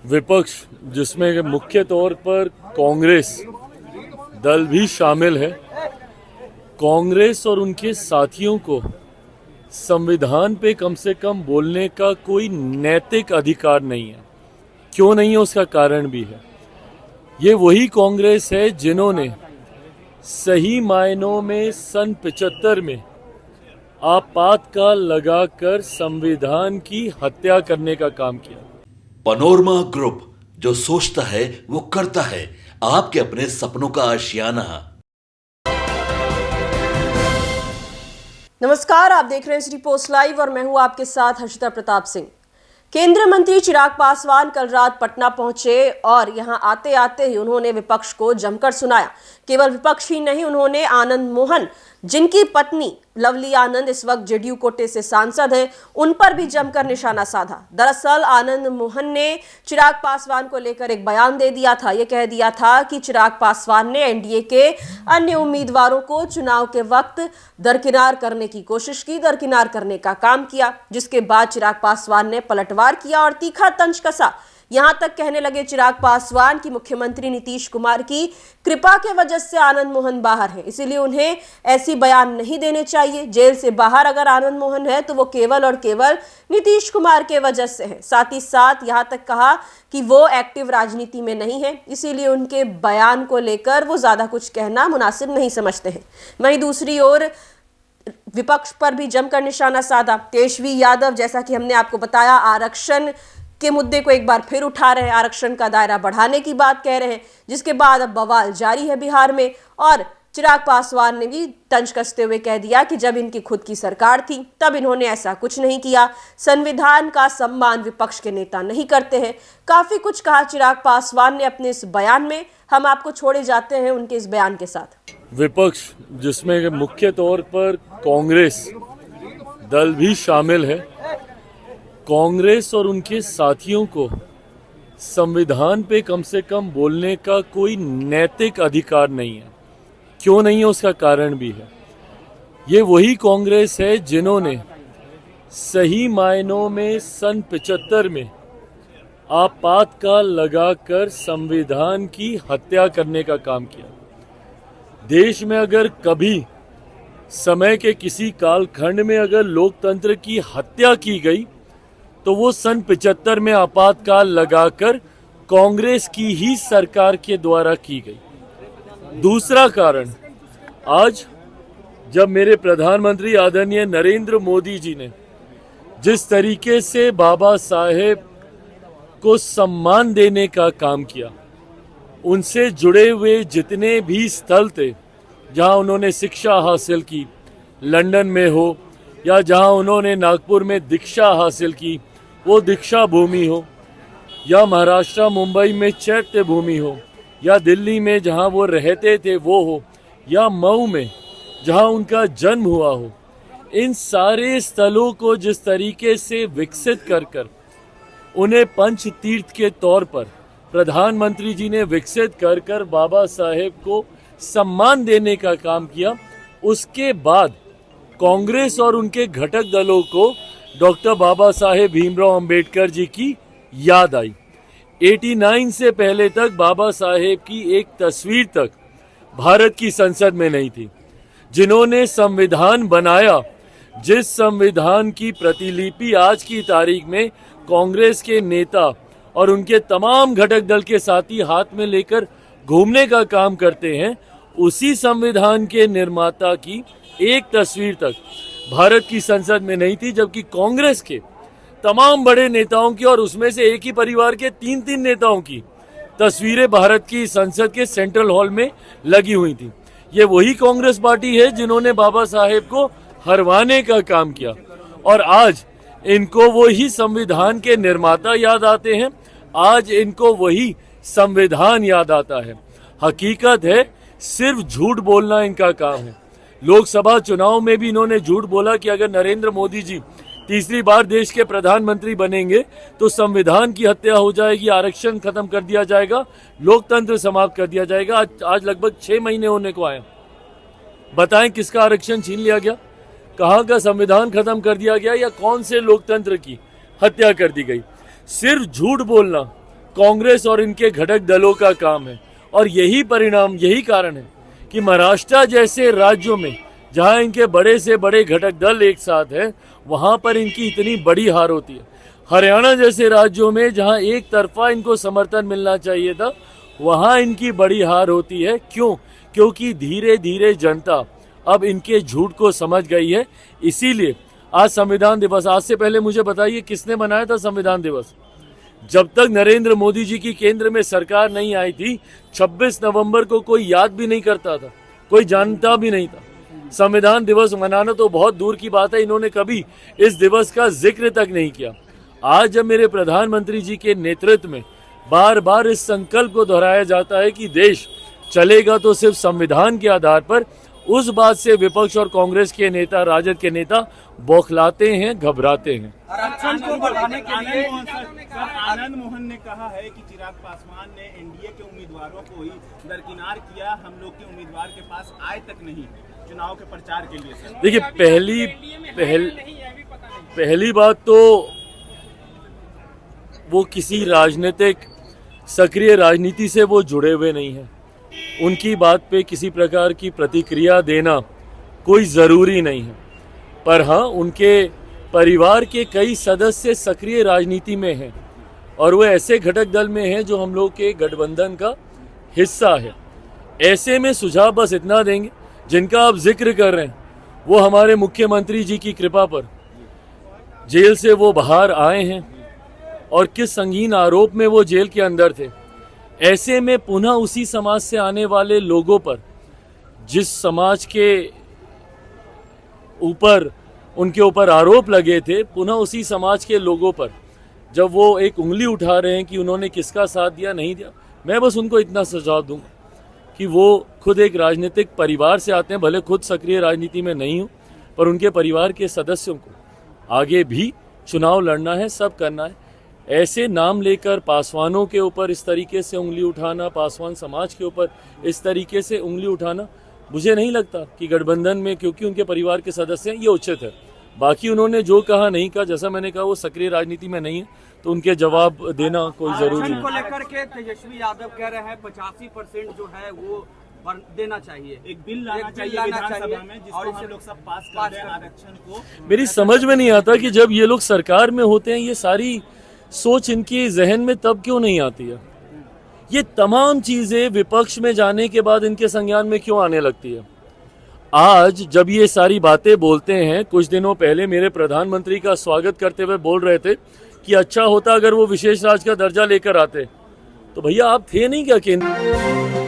विपक्ष जिसमें मुख्य तौर पर कांग्रेस दल भी शामिल है, कांग्रेस और उनके साथियों को संविधान पे कम से कम बोलने का कोई नैतिक अधिकार नहीं है। क्यों नहीं है उसका कारण भी है। ये वही कांग्रेस है जिन्होंने सही मायनों में सन 75 में आपातकाल लगाकर संविधान की हत्या करने का काम किया। पनोरमा ग्रुप, जो सोचता है वो करता है। आपके अपने सपनों का आशियाना। नमस्कार, आप देख रहे हैं सिटी पोस्ट लाइव और मैं हूं आपके साथ हर्षिता प्रताप सिंह। केंद्रीय मंत्री चिराग पासवान कल रात पटना पहुंचे और यहां आते आते ही उन्होंने विपक्ष को जमकर सुनाया। केवल विपक्ष ही नहीं, उन्होंने आनंद मोहन, जिनकी पत्नी लवली आनंद इस वक्त जेडीयू कोटे से सांसद हैं, उन पर भी जमकर निशाना साधा। दरअसल आनंद मोहन ने चिराग पासवान को लेकर एक बयान दे दिया था। यह कह दिया था कि चिराग पासवान ने एनडीए के अन्य उम्मीदवारों को चुनाव के वक्त दरकिनार करने की कोशिश की, दरकिनार करने का काम किया, जिसके बाद चिराग पासवान ने पलटवार किया और तीखा तंज कसा। यहां तक कहने लगे चिराग पासवान की मुख्यमंत्री नीतीश कुमार की कृपा के वजह से आनंद मोहन बाहर है, इसीलिए उन्हें ऐसी बयान नहीं देने चाहिए। जेल से बाहर अगर आनंद मोहन है तो वो केवल और केवल नीतीश कुमार के वजह से है। साथ ही साथ यहां तक कहा कि वो एक्टिव राजनीति में नहीं है, इसीलिए उनके बयान को लेकर वो ज्यादा कुछ कहना मुनासिब नहीं समझते हैं। वहीं दूसरी ओर विपक्ष पर भी जमकर निशाना साधा। तेजस्वी यादव, जैसा कि हमने आपको बताया, आरक्षण के मुद्दे को एक बार फिर उठा रहे हैं, आरक्षण का दायरा बढ़ाने की बात कह रहे हैं, जिसके बाद अब बवाल जारी है बिहार में। और चिराग पासवान ने भी तंज कसते हुए कह दिया कि जब इनकी खुद की सरकार थी तब इन्होंने ऐसा कुछ नहीं किया। संविधान का सम्मान विपक्ष के नेता नहीं करते हैं। काफी कुछ कहा चिराग पासवान ने अपने इस बयान में। हम आपको छोड़े जाते हैं उनके इस बयान के साथ। विपक्ष जिसमें मुख्य तौर पर कांग्रेस दल भी शामिल है, कांग्रेस और उनके साथियों को संविधान पे कम से कम बोलने का कोई नैतिक अधिकार नहीं है। क्यों नहीं है उसका कारण भी है। ये वही कांग्रेस है जिन्होंने सही मायनों में सन 75 में आपातकाल लगाकर संविधान की हत्या करने का काम किया। देश में अगर कभी समय के किसी कालखंड में अगर लोकतंत्र की हत्या की गई तो वो सन 75 में आपातकाल लगाकर कांग्रेस की ही सरकार के द्वारा की गई। दूसरा कारण, आज जब मेरे प्रधानमंत्री आदरणीय नरेंद्र मोदी जी ने जिस तरीके से बाबा साहेब को सम्मान देने का काम किया, उनसे जुड़े हुए जितने भी स्थल थे जहां उन्होंने शिक्षा हासिल की, लंदन में हो या जहां उन्होंने नागपुर में दीक्षा हासिल की, वो दीक्षा भूमि हो, या महाराष्ट्र मुंबई में चैत्य भूमि हो, या दिल्ली में जहां वो रहते थे वो हो, या मऊ में जहां उनका जन्म हुआ हो, इन सारे स्थलों को जिस तरीके से विकसित कर उन्हें पंच तीर्थ के तौर पर प्रधानमंत्री जी ने विकसित कर बाबा साहेब को सम्मान देने का काम किया, उसके बाद कांग्रेस और उनके घटक दलों को डॉक्टर बाबा साहेब भीमराव अंबेडकर जी की याद आई। 89 से पहले तक बाबा साहेब की एक तस्वीर तक भारत की संसद में नहीं थी। जिन्होंने संविधान बनाया, जिस संविधान की प्रतिलिपि आज की तारीख में कांग्रेस के नेता और उनके तमाम घटक दल के साथी हाथ में लेकर घूमने का काम करते हैं, उसी संविधान के निर्माता की एक तस्वीर तक भारत की संसद में नहीं थी, जबकि कांग्रेस के तमाम बड़े नेताओं की और उसमें से एक ही परिवार के 3-3 नेताओं की तस्वीरें भारत की संसद के सेंट्रल हॉल में लगी हुई थी। ये वही कांग्रेस पार्टी है जिन्होंने बाबा साहेब को हरवाने का काम किया, और आज इनको वही संविधान के निर्माता याद आते हैं, आज इनको वही संविधान याद आता है। हकीकत है, सिर्फ झूठ बोलना इनका काम है। लोकसभा चुनाव में भी इन्होंने झूठ बोला कि अगर नरेंद्र मोदी जी तीसरी बार देश के प्रधानमंत्री बनेंगे तो संविधान की हत्या हो जाएगी, आरक्षण खत्म कर दिया जाएगा, लोकतंत्र समाप्त कर दिया जाएगा। आज लगभग 6 महीने होने को आए। बताएं किसका आरक्षण छीन लिया गया, कहां का संविधान खत्म कर दिया गया, या कौन से लोकतंत्र की हत्या कर दी गई। सिर्फ झूठ बोलना कांग्रेस और इनके घटक दलों का काम है। और यही परिणाम, यही कारण है कि महाराष्ट्र जैसे राज्यों में जहां इनके बड़े से बड़े घटक दल एक साथ है, वहां पर इनकी इतनी बड़ी हार होती है। हरियाणा जैसे राज्यों में जहां एक तरफा इनको समर्थन मिलना चाहिए था, वहां इनकी बड़ी हार होती है। क्यों? क्योंकि धीरे धीरे जनता अब इनके झूठ को समझ गई है। इसीलिए आज संविधान दिवस, आज से पहले मुझे बताइए किसने मनाया था संविधान दिवस? जब तक नरेंद्र मोदी जी की केंद्र में सरकार नहीं आई थी, 26 नवंबर को कोई याद भी नहीं करता था, कोई जानता भी नहीं था। संविधान दिवस मनाना तो बहुत दूर की बात है, इन्होंने कभी इस दिवस का जिक्र तक नहीं किया। आज जब मेरे प्रधानमंत्री जी के नेतृत्व में बार बार इस संकल्प को दोहराया जाता है कि देश चलेगा तो सिर्फ संविधान के आधार पर, उस बात से विपक्ष और कांग्रेस के नेता, राजद के नेता बौखलाते हैं, घबराते हैं। आरक्षण को बढ़ाने के लिए आनंद मोहन ने कहा है कि चिराग पासवान ने एनडीए के उम्मीदवारों को ही दरकिनार किया, हम लोग के उम्मीदवार के पास आए तक नहीं चुनाव के प्रचार के लिए। देखिए, पहली बात तो वो किसी राजनीतिक सक्रिय राजनीति से वो जुड़े हुए नहीं हैं। उनकी बात पे किसी प्रकार की प्रतिक्रिया देना कोई ज़रूरी नहीं है। पर हाँ, उनके परिवार के कई सदस्य सक्रिय राजनीति में हैं और वो ऐसे घटक दल में हैं जो हम लोग के गठबंधन का हिस्सा है। ऐसे में सुझाव बस इतना देंगे, जिनका आप जिक्र कर रहे हैं वो हमारे मुख्यमंत्री जी की कृपा पर जेल से वो बाहर आए हैं और किस संगीन आरोप में वो जेल के अंदर थे। ऐसे में पुनः उसी समाज से आने वाले लोगों पर, जिस समाज के ऊपर उनके ऊपर आरोप लगे थे, पुनः उसी समाज के लोगों पर जब वो एक उंगली उठा रहे हैं कि उन्होंने किसका साथ दिया, नहीं दिया, मैं बस उनको इतना सुझाव दूंगा कि वो खुद एक राजनीतिक परिवार से आते हैं, भले खुद सक्रिय राजनीति में नहीं हो, पर उनके परिवार के सदस्यों को आगे भी चुनाव लड़ना है, सब करना है। ऐसे नाम लेकर पासवानों के ऊपर इस तरीके से उंगली उठाना, पासवान समाज के ऊपर इस तरीके से उंगली उठाना, मुझे नहीं लगता कि गठबंधन में, क्योंकि उनके परिवार के सदस्य हैं, ये उचित है। बाकी उन्होंने जो कहा नहीं कहा, जैसा मैंने कहा वो सक्रिय राजनीति में नहीं है, तो उनके जवाब देना कोई जरूरी नहीं। को लेकर के तेजस्वी यादव कह रहे हैं 85% जो है वो देना चाहिए, एक बिल लाना चाहिए विधानसभा में जिसको हम लोग सब पास कर दें आरक्षण को। मेरी समझ में नहीं आता कि जब ये लोग सरकार में होते हैं, ये सारी सोच इनकी जहन में तब क्यों नहीं आती है? ये तमाम चीजें विपक्ष में जाने के बाद इनके संज्ञान में क्यों आने लगती है? आज जब ये सारी बातें बोलते हैं, कुछ दिनों पहले मेरे प्रधानमंत्री का स्वागत करते हुए बोल रहे थे कि अच्छा होता अगर वो विशेष राज्य का दर्जा लेकर आते, तो भैया आप थे नहीं क्या केंद्र?